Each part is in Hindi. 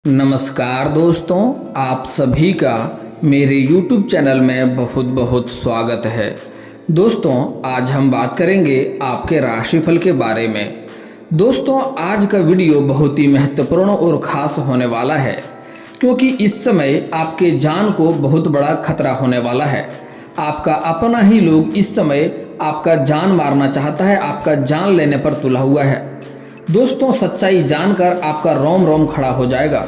नमस्कार दोस्तों, आप सभी का मेरे YouTube चैनल में बहुत बहुत स्वागत है। दोस्तों, आज हम बात करेंगे आपके राशिफल के बारे में। दोस्तों, आज का वीडियो बहुत ही महत्वपूर्ण और ख़ास होने वाला है, क्योंकि इस समय आपके जान को बहुत बड़ा खतरा होने वाला है। आपका अपना ही लोग इस समय आपका जान मारना चाहता है, आपका जान लेने पर तुला हुआ है। दोस्तों, सच्चाई जानकर आपका रोम रोम खड़ा हो जाएगा।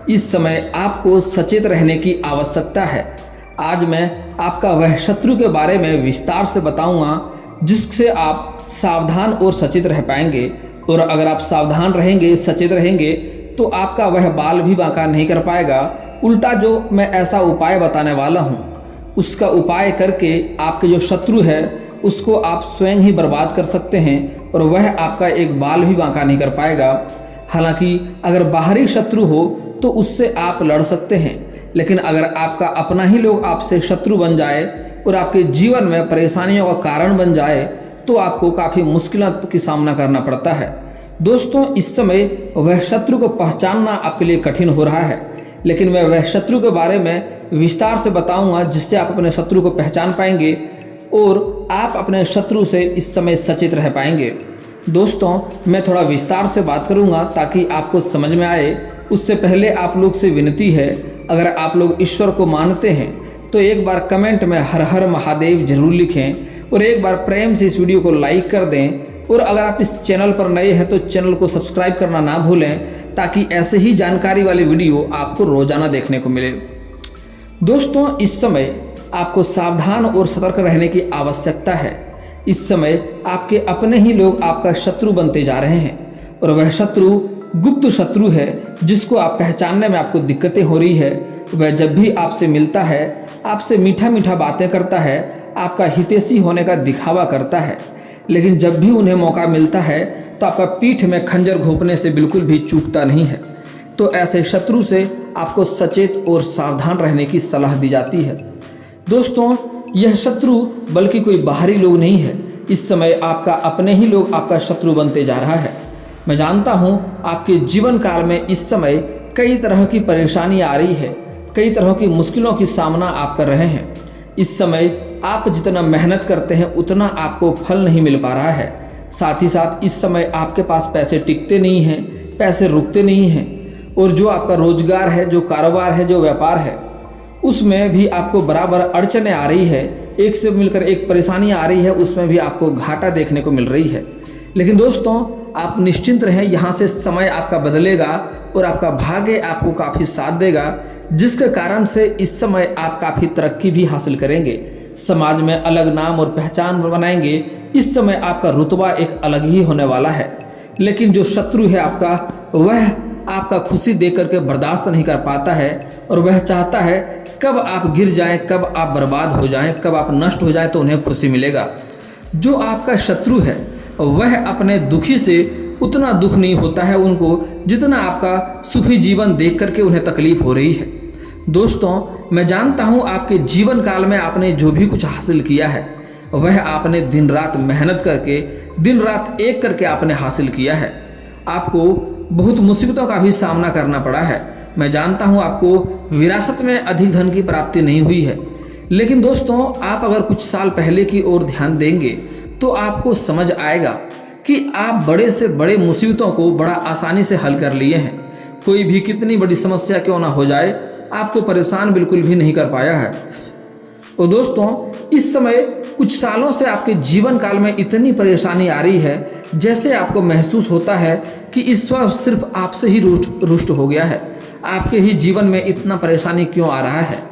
इस समय आपको सचेत रहने की आवश्यकता है। आज मैं आपका वह शत्रु के बारे में विस्तार से बताऊंगा, जिससे आप सावधान और सचेत रह पाएंगे। और अगर आप सावधान रहेंगे, सचेत रहेंगे, तो आपका वह बाल भी बांका नहीं कर पाएगा। उल्टा जो मैं ऐसा उपाय बताने वाला हूँ, उसका उपाय करके आपके जो शत्रु है उसको आप स्वयं ही बर्बाद कर सकते हैं, और वह आपका एक बाल भी बांका नहीं कर पाएगा। हालांकि अगर बाहरी शत्रु हो तो उससे आप लड़ सकते हैं, लेकिन अगर आपका अपना ही लोग आपसे शत्रु बन जाए और आपके जीवन में परेशानियों का कारण बन जाए, तो आपको काफ़ी मुश्किलों की सामना करना पड़ता है। दोस्तों, इस समय वह शत्रु को पहचानना आपके लिए कठिन हो रहा है, लेकिन मैं वह शत्रु के बारे में विस्तार से बताऊंगा, जिससे आप अपने शत्रु को पहचान पाएंगे और आप अपने शत्रु से इस समय सचेत रह पाएंगे। दोस्तों, मैं थोड़ा विस्तार से बात करूंगा ताकि आपको समझ में आए। उससे पहले आप लोग से विनती है, अगर आप लोग ईश्वर को मानते हैं तो एक बार कमेंट में हर हर महादेव जरूर लिखें, और एक बार प्रेम से इस वीडियो को लाइक कर दें। और अगर आप इस चैनल पर नए हैं तो चैनल को सब्सक्राइब करना ना भूलें, ताकि ऐसे ही जानकारी वाले वीडियो आपको रोजाना देखने को मिले। दोस्तों, इस समय आपको सावधान और सतर्क रहने की आवश्यकता है। इस समय आपके अपने ही लोग आपका शत्रु बनते जा रहे हैं, और वह शत्रु गुप्त शत्रु है, जिसको आप पहचानने में आपको दिक्कतें हो रही है। वह जब भी आपसे मिलता है, आपसे मीठा मीठा बातें करता है, आपका हितैषी होने का दिखावा करता है, लेकिन जब भी उन्हें मौका मिलता है तो आपका पीठ में खंजर घोंपने से बिल्कुल भी चूकता नहीं है। तो ऐसे शत्रु से आपको सचेत और सावधान रहने की सलाह दी जाती है। दोस्तों, यह शत्रु बल्कि कोई बाहरी लोग नहीं है। इस समय आपका अपने ही लोग आपका शत्रु बनते जा रहा है। मैं जानता हूँ आपके जीवन काल में इस समय कई तरह की परेशानी आ रही है, कई तरह की मुश्किलों की सामना आप कर रहे हैं। इस समय आप जितना मेहनत करते हैं उतना आपको फल नहीं मिल पा रहा है। साथ ही साथ इस समय आपके पास पैसे टिकते नहीं हैं, पैसे रुकते नहीं हैं, और जो आपका रोजगार है, जो कारोबार है, जो व्यापार है, उसमें भी आपको बराबर अड़चने आ रही है। एक से मिलकर एक परेशानी आ रही है, उसमें भी आपको घाटा देखने को मिल रही है। लेकिन दोस्तों, आप निश्चिंत रहें, यहाँ से समय आपका बदलेगा और आपका भाग्य आपको काफ़ी साथ देगा, जिसके कारण से इस समय आप काफ़ी तरक्की भी हासिल करेंगे। समाज में अलग नाम और पहचान बनाएंगे। इस समय आपका रुतबा एक अलग ही होने वाला है। लेकिन जो शत्रु है आपका, वह आपका खुशी देख करके बर्दाश्त नहीं कर पाता है, और वह चाहता है कब आप गिर जाएं, कब आप बर्बाद हो जाएं, कब आप नष्ट हो जाएं, तो उन्हें खुशी मिलेगा। जो आपका शत्रु है वह अपने दुखी से उतना दुख नहीं होता है उनको, जितना आपका सुखी जीवन देख करके उन्हें तकलीफ हो रही है। दोस्तों, मैं जानता हूँ आपके जीवन काल में आपने जो भी कुछ हासिल किया है, वह आपने दिन रात मेहनत करके, दिन रात एक करके आपने हासिल किया है। आपको बहुत मुसीबतों का भी सामना करना पड़ा है। मैं जानता हूँ आपको विरासत में अधिक धन की प्राप्ति नहीं हुई है, लेकिन दोस्तों, आप अगर कुछ साल पहले की ओर ध्यान देंगे तो आपको समझ आएगा कि आप बड़े से बड़े मुसीबतों को बड़ा आसानी से हल कर लिए हैं। कोई भी कितनी बड़ी समस्या क्यों ना हो जाए, आपको परेशान बिल्कुल भी नहीं कर पाया है। और दोस्तों, इस समय कुछ सालों से आपके जीवन काल में इतनी परेशानी आ रही है, जैसे आपको महसूस होता है कि ईश्वर सिर्फ आपसे ही रुष्ट हो गया है। आपके ही जीवन में इतना परेशानी क्यों आ रहा है?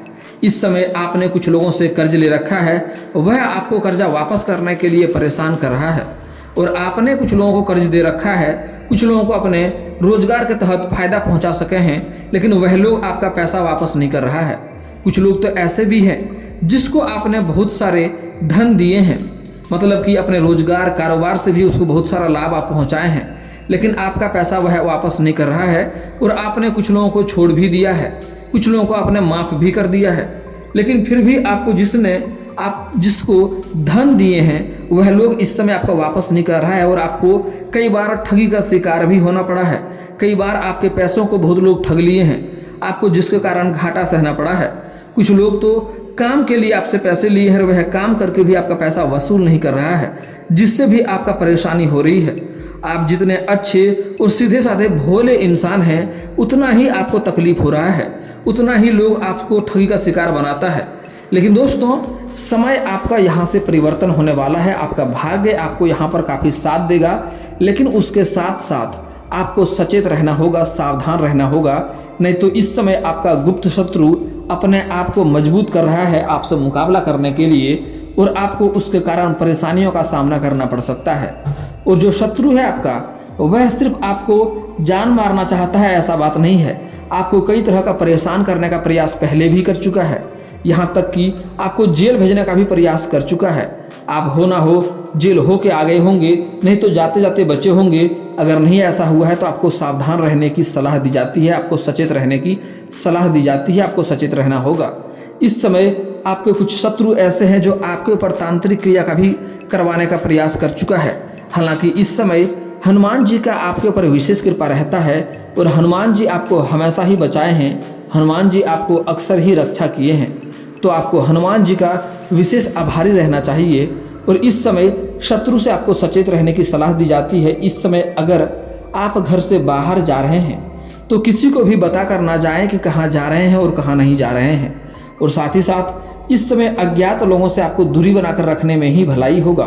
इस समय आपने कुछ लोगों से कर्ज ले रखा है, वह आपको कर्जा वापस करने के लिए परेशान कर रहा है। और आपने कुछ लोगों को कर्ज दे रखा है, कुछ लोगों को अपने रोजगार के तहत फायदा पहुंचा सके हैं, लेकिन वह लोग आपका पैसा वापस नहीं कर रहा है। कुछ लोग तो ऐसे भी हैं जिसको आपने बहुत सारे धन दिए हैं, मतलब कि अपने रोजगार कारोबार से भी उसको बहुत सारा लाभ आप पहुँचाए हैं, लेकिन आपका पैसा वह वापस नहीं कर रहा है। और आपने कुछ लोगों को छोड़ भी दिया है, कुछ लोगों को आपने माफ़ भी कर दिया है, लेकिन फिर भी आपको जिसने आप जिसको धन दिए हैं वह लोग इस समय आपको वापस नहीं कर रहा है और आपको कई बार ठगी का शिकार भी होना पड़ा है। कई बार आपके पैसों को बहुत लोग ठग लिए हैं आपको, जिसके कारण घाटा सहना पड़ा है। कुछ लोग तो काम के लिए आपसे पैसे लिए हैं और वह काम करके भी आपका पैसा वसूल नहीं कर रहा है, जिससे भी आपका परेशानी हो रही है। आप जितने अच्छे और सीधे साधे भोले इंसान हैं उतना ही आपको तकलीफ हो रहा है, उतना ही लोग आपको ठगी का शिकार बनाता है। लेकिन दोस्तों समय आपका यहाँ से परिवर्तन होने वाला है। आपका भाग्य आपको यहाँ पर काफ़ी साथ देगा, लेकिन उसके साथ साथ आपको सचेत रहना होगा, सावधान रहना होगा। नहीं तो इस समय आपका गुप्त शत्रु अपने आप को मजबूत कर रहा है आपसे मुकाबला करने के लिए और आपको उसके कारण परेशानियों का सामना करना पड़ सकता है। और जो शत्रु है आपका वह सिर्फ आपको जान मारना चाहता है, ऐसा बात नहीं है। आपको कई तरह का परेशान करने का प्रयास पहले भी कर चुका है, यहाँ तक कि आपको जेल भेजने का भी प्रयास कर चुका है। आप हो ना हो जेल हो के आ गए होंगे, नहीं तो जाते जाते बचे होंगे। अगर नहीं ऐसा हुआ है तो आपको सावधान रहने की सलाह दी जाती है, आपको सचेत रहने की सलाह दी जाती है, आपको सचेत रहना होगा। इस समय आपके कुछ शत्रु ऐसे हैं जो आपके ऊपर तांत्रिक क्रिया का भी करवाने का प्रयास कर चुका है। हालांकि इस समय हनुमान जी का आपके ऊपर विशेष कृपा रहता है और हनुमान जी आपको हमेशा ही बचाए हैं, हनुमान जी आपको अक्सर ही रक्षा किए हैं। तो आपको हनुमान जी का विशेष आभारी रहना चाहिए। और इस समय शत्रु से आपको सचेत रहने की सलाह दी जाती है। इस समय अगर आप घर से बाहर जा रहे हैं तो किसी को भी बता कर ना जाएं कि कहाँ जा रहे हैं और कहाँ नहीं जा रहे हैं। और साथ ही साथ इस समय अज्ञात लोगों से आपको दूरी बनाकर रखने में ही भलाई होगा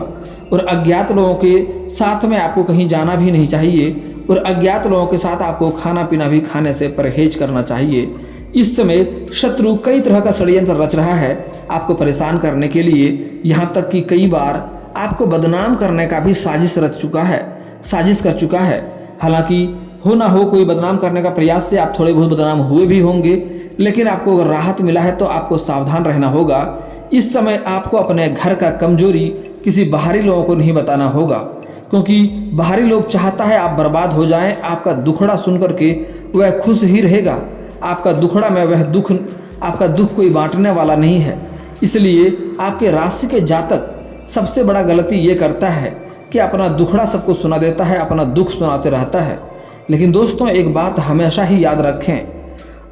और अज्ञात लोगों के साथ में आपको कहीं जाना भी नहीं चाहिए और अज्ञात लोगों के साथ आपको खाना पीना भी खाने से परहेज करना चाहिए। इस समय शत्रु कई तरह का षड्यंत्र रच रहा है आपको परेशान करने के लिए, यहाँ तक कि कई बार आपको बदनाम करने का भी साजिश कर चुका है। हालांकि हो ना हो कोई बदनाम करने का प्रयास से आप थोड़े बहुत बदनाम हुए भी होंगे, लेकिन आपको अगर राहत मिला है तो आपको सावधान रहना होगा। इस समय आपको अपने घर का कमजोरी किसी बाहरी लोगों को नहीं बताना होगा, क्योंकि बाहरी लोग चाहता है आप बर्बाद हो जाएं। आपका दुखड़ा सुन करके वह खुश ही रहेगा, आपका दुखड़ा में वह दुख, आपका दुख कोई बांटने वाला नहीं है। इसलिए आपके राशि के जातक सबसे बड़ा गलती ये करता है कि अपना दुखड़ा सबको सुना देता है, अपना दुख सुनाते रहता है। लेकिन दोस्तों एक बात हमेशा ही याद रखें,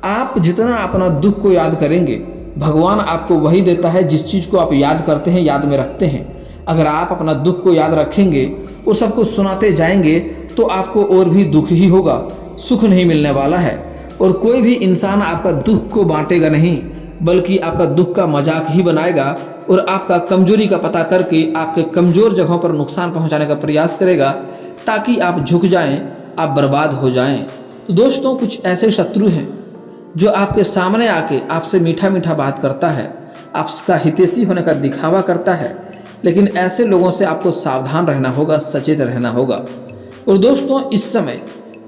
आप जितना अपना दुख को याद करेंगे भगवान आपको वही देता है जिस चीज़ को आप याद करते हैं, याद में रखते हैं। अगर आप अपना दुख को याद रखेंगे और सबको सुनाते जाएंगे तो आपको और भी दुख ही होगा, सुख नहीं मिलने वाला है। और कोई भी इंसान आपका दुख को बांटेगा नहीं, बल्कि आपका दुख का मजाक ही बनाएगा और आपका कमजोरी का पता करके आपके कमज़ोर जगहों पर नुकसान पहुंचाने का प्रयास करेगा ताकि आप झुक जाएं, आप बर्बाद हो जाएं। तो दोस्तों कुछ ऐसे शत्रु हैं जो आपके सामने आके आपसे मीठा मीठा बात करता है, आपका हितैषी होने का दिखावा करता है, लेकिन ऐसे लोगों से आपको सावधान रहना होगा, सचेत रहना होगा। और दोस्तों इस समय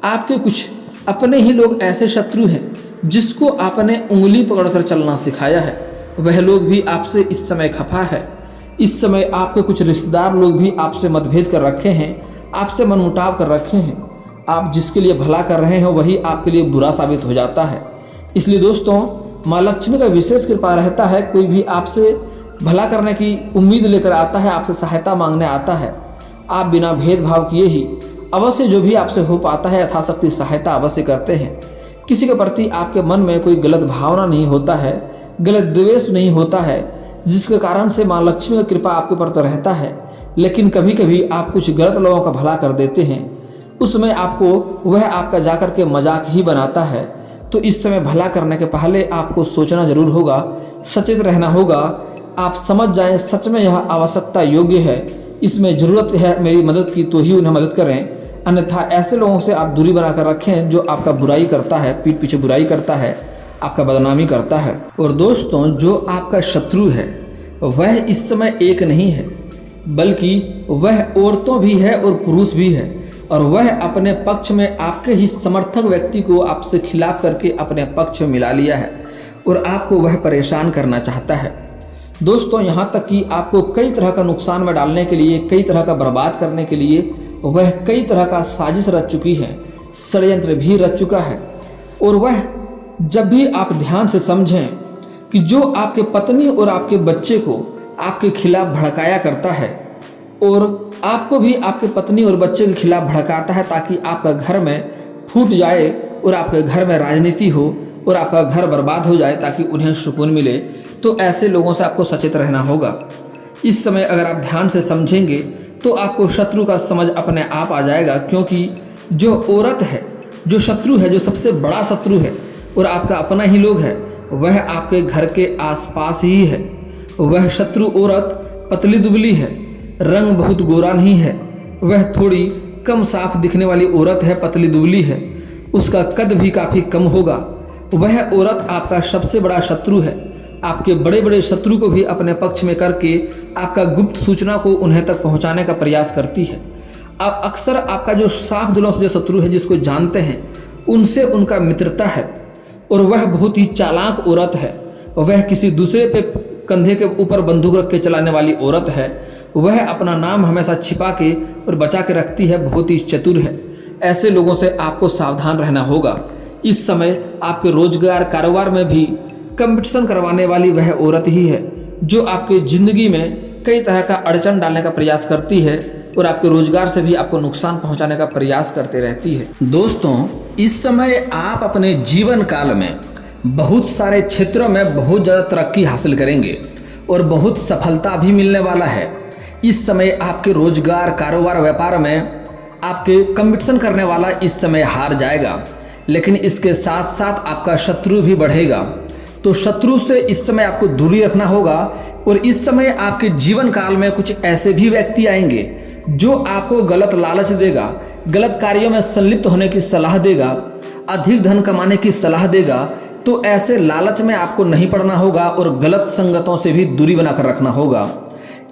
आपके कुछ अपने ही लोग ऐसे शत्रु हैं जिसको आपने उंगली पकड़कर चलना सिखाया है, वह लोग भी आपसे इस समय खफा है। इस समय आपके कुछ रिश्तेदार लोग भी आपसे मतभेद कर रखे हैं, आपसे मनमुटाव कर रखे हैं। आप जिसके लिए भला कर रहे हैं वही आपके लिए बुरा साबित हो जाता है। इसलिए दोस्तों माँ लक्ष्मी का विशेष कृपा रहता है, कोई भी आपसे भला करने की उम्मीद लेकर आता है, आपसे सहायता मांगने आता है, आप बिना भेदभाव किए ही अवश्य जो भी आपसे हो पाता है यथाशक्ति सहायता अवश्य करते हैं। किसी के प्रति आपके मन में कोई गलत भावना नहीं होता है, गलत द्वेष नहीं होता है, जिसके कारण से माँ लक्ष्मी का कृपा आपके ऊपर तो रहता है। लेकिन कभी कभी आप कुछ गलत लोगों का भला कर देते हैं, उसमें आपको वह आपका जाकर के मजाक ही बनाता है। तो इस समय भला करने के पहले आपको सोचना जरूर होगा, सचेत रहना होगा। आप समझ जाएं सच में यह आवश्यकता योग्य है, इसमें ज़रूरत है मेरी मदद की तो ही उन्हें मदद करें, अन्यथा ऐसे लोगों से आप दूरी बनाकर रखें जो आपका बुराई करता है, पीठ पीछे बुराई करता है, आपका बदनामी करता है। और दोस्तों जो आपका शत्रु है वह इस समय एक नहीं है, बल्कि वह औरतों भी है और पुरुष भी है, और वह अपने पक्ष में आपके ही समर्थक व्यक्ति को आपसे खिलाफ करके अपने पक्ष में मिला लिया है और आपको वह परेशान करना चाहता है। दोस्तों यहाँ तक कि आपको कई तरह का नुकसान में डालने के लिए, कई तरह का बर्बाद करने के लिए वह कई तरह का साजिश रच चुकी है, षड्यंत्र भी रच चुका है। और वह जब भी आप ध्यान से समझें कि जो आपके पत्नी और आपके बच्चे को आपके खिलाफ भड़काया करता है और आपको भी आपके पत्नी और बच्चे के खिलाफ भड़काता है ताकि आपका घर में फूट जाए और आपके घर में राजनीति हो और आपका घर बर्बाद हो जाए ताकि उन्हें सुकून मिले, तो ऐसे लोगों से आपको सचेत रहना होगा। इस समय अगर आप ध्यान से समझेंगे तो आपको शत्रु का समझ अपने आप आ जाएगा, क्योंकि जो औरत है, जो शत्रु है, जो सबसे बड़ा शत्रु है और आपका अपना ही लोग है, वह आपके घर के आसपास ही है। वह शत्रु औरत पतली दुबली है, रंग बहुत गोरा नहीं है, वह थोड़ी कम साफ दिखने वाली औरत है, पतली दुबली है, उसका कद भी काफ़ी कम होगा। वह औरत आपका सबसे बड़ा शत्रु है। आपके बड़े बड़े शत्रु को भी अपने पक्ष में करके आपका गुप्त सूचना को उन्हें तक पहुंचाने का प्रयास करती है। अब अक्सर आपका जो साफ दिलों से जो शत्रु है, जिसको जानते हैं, उनसे उनका मित्रता है और वह बहुत ही चालाक औरत है। वह किसी दूसरे पे कंधे के ऊपर बंदूक रख के चलाने वाली औरत है। वह अपना नाम हमेशा छिपा के और बचा के रखती है, बहुत ही चतुर है। ऐसे लोगों से आपको सावधान रहना होगा। इस समय आपके रोजगार कारोबार में भी कंपटीशन करवाने वाली वह औरत ही है, जो आपकी ज़िंदगी में कई तरह का अड़चन डालने का प्रयास करती है और आपके रोजगार से भी आपको नुकसान पहुंचाने का प्रयास करते रहती है। दोस्तों, इस समय आप अपने जीवन काल में बहुत सारे क्षेत्रों में बहुत ज़्यादा तरक्की हासिल करेंगे और बहुत सफलता भी मिलने वाला है। इस समय आपके रोजगार, कारोबार, व्यापार में आपके कंपटीशन करने वाला इस समय हार जाएगा, लेकिन इसके साथ साथ आपका शत्रु भी बढ़ेगा। तो शत्रु से इस समय आपको दूरी रखना होगा। और इस समय आपके जीवन काल में कुछ ऐसे भी व्यक्ति आएंगे जो आपको गलत लालच देगा, गलत कार्यों में संलिप्त होने की सलाह देगा, अधिक धन कमाने की सलाह देगा। तो ऐसे लालच में आपको नहीं पड़ना होगा और गलत संगतों से भी दूरी बनाकर रखना होगा।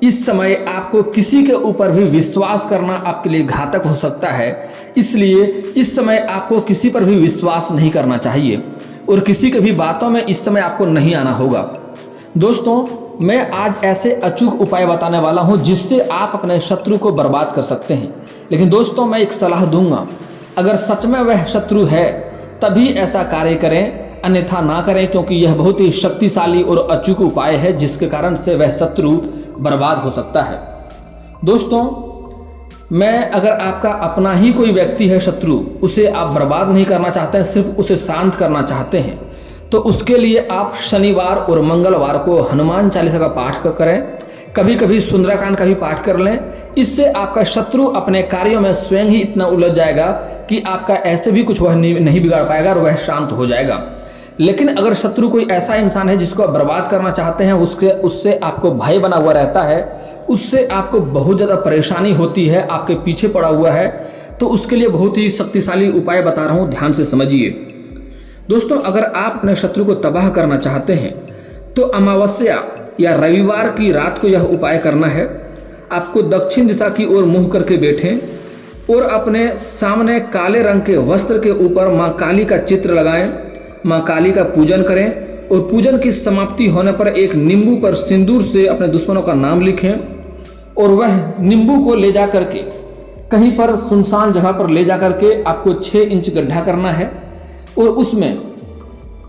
इस समय आपको किसी के ऊपर भी विश्वास करना आपके लिए घातक हो सकता है, इसलिए इस समय आपको किसी पर भी विश्वास नहीं करना चाहिए और किसी के भी बातों में इस समय आपको नहीं आना होगा। दोस्तों, मैं आज ऐसे अचूक उपाय बताने वाला हूं जिससे आप अपने शत्रु को बर्बाद कर सकते हैं। लेकिन दोस्तों, मैं एक सलाह दूंगा, अगर सच में वह शत्रु है तभी ऐसा कार्य करें, अन्यथा ना करें, क्योंकि यह बहुत ही शक्तिशाली और अचूक उपाय है जिसके कारण से वह शत्रु बर्बाद हो सकता है। दोस्तों, मैं अगर आपका अपना ही कोई व्यक्ति है शत्रु, उसे आप बर्बाद नहीं करना चाहते हैं, सिर्फ उसे शांत करना चाहते हैं, तो उसके लिए आप शनिवार और मंगलवार को हनुमान चालीसा का पाठ करें, कभी कभी सुंदरकांड का भी पाठ कर लें। इससे आपका शत्रु अपने कार्यों में स्वयं ही इतना उलझ जाएगा कि आपका ऐसे भी कुछ वह नहीं बिगाड़ पाएगा और वह शांत हो जाएगा। लेकिन अगर शत्रु कोई ऐसा इंसान है जिसको आप बर्बाद करना चाहते हैं, उससे आपको भय बना हुआ रहता है, उससे आपको बहुत ज़्यादा परेशानी होती है, आपके पीछे पड़ा हुआ है, तो उसके लिए बहुत ही शक्तिशाली उपाय बता रहा हूँ, ध्यान से समझिए। दोस्तों, अगर आप अपने शत्रु को तबाह करना चाहते हैं तो अमावस्या या रविवार की रात को यह उपाय करना है। आपको दक्षिण दिशा की ओर मुँह करके बैठें और अपने सामने काले रंग के वस्त्र के ऊपर माँ काली का चित्र लगाएं, माँ काली का पूजन करें और पूजन की समाप्ति होने पर एक नींबू पर सिंदूर से अपने दुश्मनों का नाम लिखें और वह नींबू को ले जा करके कहीं पर सुनसान जगह पर ले जा करके आपको 6 इंच गड्ढा करना है और उसमें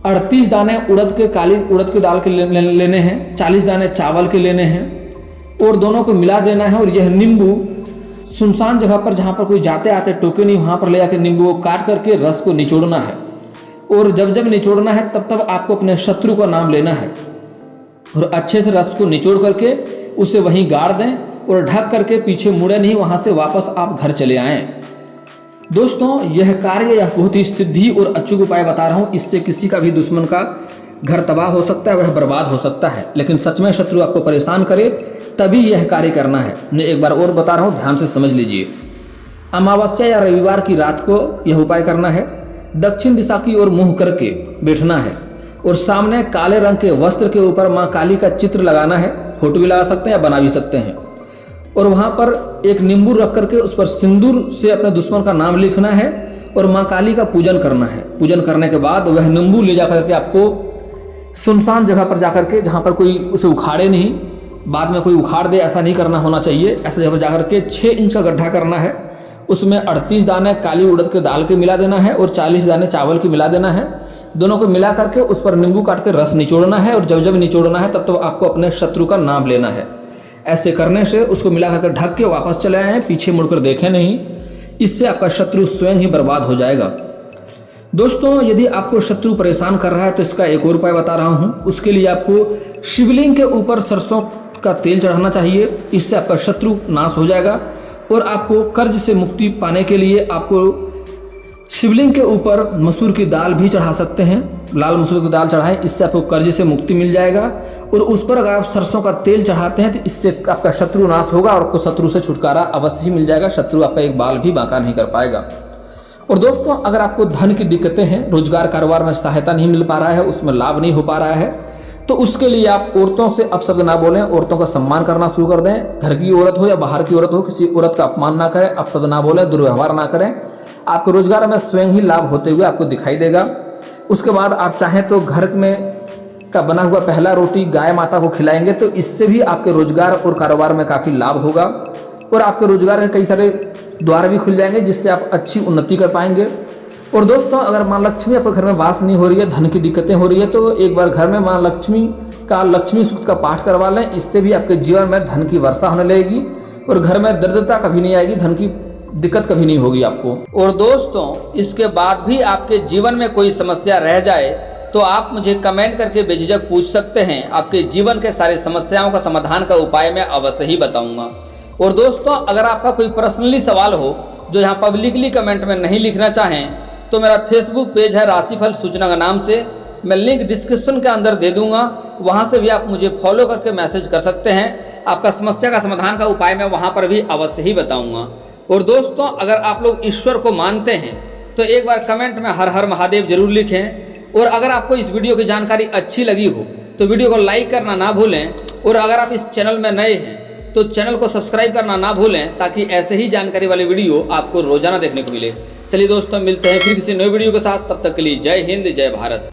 38 दाने काली उड़द के दाल के लेने हैं, 40 दाने चावल के लेने हैं और दोनों को मिला देना है। और यह नींबू सुनसान जगह पर जहाँ पर कोई जाते आते टोके नहीं, वहाँ पर ले जाकर नींबू को काट करके रस को निचोड़ना है। और जब निचोड़ना है तब आपको अपने शत्रु का नाम लेना है और अच्छे से रस को निचोड़ करके उसे वहीं गाड़ दें और ढक करके पीछे मुड़े नहीं, वहाँ से वापस आप घर चले आएँ। दोस्तों, यह कार्य यह बहुत ही सिद्धि और अचूक उपाय बता रहा हूँ, इससे किसी का भी दुश्मन का घर तबाह हो सकता है, वह बर्बाद हो सकता है। लेकिन सच में शत्रु आपको परेशान करे तभी यह कार्य करना है। मैं एक बार और बता रहा हूँ, ध्यान से समझ लीजिए। अमावस्या या रविवार की रात को यह उपाय करना है। दक्षिण दिशा की ओर मुँह करके बैठना है और सामने काले रंग के वस्त्र के ऊपर माँ काली का चित्र लगाना है। फोटो भी लगा सकते हैं या बना भी सकते हैं। और वहाँ पर एक नींबू रख करके उस पर सिंदूर से अपने दुश्मन का नाम लिखना है और माँ काली का पूजन करना है। पूजन करने के बाद वह नींबू ले जा करके आपको सुनसान जगह पर जाकर के, जहाँ पर कोई उसे उखाड़े नहीं, बाद में कोई उखाड़ दे, ऐसा नहीं करना होना चाहिए। ऐसे जगह पर जाकर के 6 इंच का गड्ढा करना है। उसमें 38 दाने काली उड़द के दाल के मिला देना है और 40 दाने चावल के मिला देना है दोनों को मिला करके उस पर नींबू काट के रस निचोड़ना है, और जब जब निचोड़ना है तब आपको अपने शत्रु का नाम लेना है। ऐसे करने से उसको मिला करके ढक के वापस चले आए, पीछे मुड़कर देखें नहीं। इससे आपका शत्रु स्वयं ही बर्बाद हो जाएगा। दोस्तों, यदि आपको शत्रु परेशान कर रहा है तो इसका एक और उपाय बता रहा हूँ। उसके लिए आपको शिवलिंग के ऊपर सरसों का तेल चढ़ाना चाहिए। इससे आपका शत्रु नाश हो जाएगा। और आपको कर्ज से मुक्ति पाने के लिए आपको शिवलिंग के ऊपर मसूर की दाल भी चढ़ा सकते हैं। लाल मसूर की दाल चढ़ाएं, इससे आपको कर्ज से मुक्ति मिल जाएगा। और उस पर अगर आप सरसों का तेल चढ़ाते हैं तो इससे आपका शत्रु नाश होगा और आपको शत्रु से छुटकारा अवश्य ही मिल जाएगा। शत्रु आपका एक बाल भी बांका नहीं कर पाएगा। और दोस्तों, अगर आपको धन की दिक्कतें हैं, रोजगार कारोबार में सहायता नहीं मिल पा रहा है, उसमें लाभ नहीं हो पा रहा है, तो उसके लिए आप औरतों से अपशब्द ना बोलें, औरतों का सम्मान करना शुरू कर दें। घर की औरत हो या बाहर की औरत हो, किसी औरत का अपमान ना करें, अपशब्द ना बोलें, दुर्व्यवहार ना करें। आपको रोजगार में स्वयं ही लाभ होते हुए आपको दिखाई देगा। उसके बाद आप चाहें तो घर में का बना हुआ पहला रोटी गाय माता को खिलाएंगे तो इससे भी आपके रोजगार और कारोबार में काफ़ी लाभ होगा। और आपके रोजगार के कई सारे द्वार भी खुल जाएंगे, जिससे आप अच्छी उन्नति कर पाएंगे। और दोस्तों, अगर माँ लक्ष्मी आपके घर में वास नहीं हो रही है, धन की दिक्कतें हो रही है, तो एक बार घर में माँ लक्ष्मी का लक्ष्मी सूक्त का पाठ करवा लें। इससे भी आपके जीवन में धन की वर्षा होने लगेगी और घर में दरिद्रता कभी नहीं आएगी, धन की दिक्कत कभी नहीं होगी आपको। और दोस्तों, इसके बाद भी आपके जीवन में कोई समस्या रह जाए तो आप मुझे कमेंट करके बेझिझक पूछ सकते हैं। आपके जीवन के सारे समस्याओं का समाधान का उपाय मैं अवश्य ही बताऊंगा। और दोस्तों, अगर आपका कोई पर्सनली सवाल हो जो यहाँ पब्लिकली कमेंट में नहीं लिखना चाहें तो मेरा फेसबुक पेज है राशिफल सूचना का नाम से, मैं लिंक डिस्क्रिप्शन के अंदर दे दूंगा। वहाँ से भी आप मुझे फॉलो करके मैसेज कर सकते हैं। आपका समस्या का समाधान का उपाय मैं वहाँ पर भी अवश्य ही बताऊंगा। और दोस्तों, अगर आप लोग ईश्वर को मानते हैं तो एक बार कमेंट में हर हर महादेव जरूर लिखें। और अगर आपको इस वीडियो की जानकारी अच्छी लगी हो तो वीडियो को लाइक करना ना भूलें। और अगर आप इस चैनल में नए हैं तो चैनल को सब्सक्राइब करना ना भूलें, ताकि ऐसे ही जानकारी वाले वीडियो आपको रोजाना देखने को मिले। चलिए दोस्तों, मिलते हैं फिर किसी नए वीडियो के साथ। तब तक के लिए जय हिंद, जय भारत।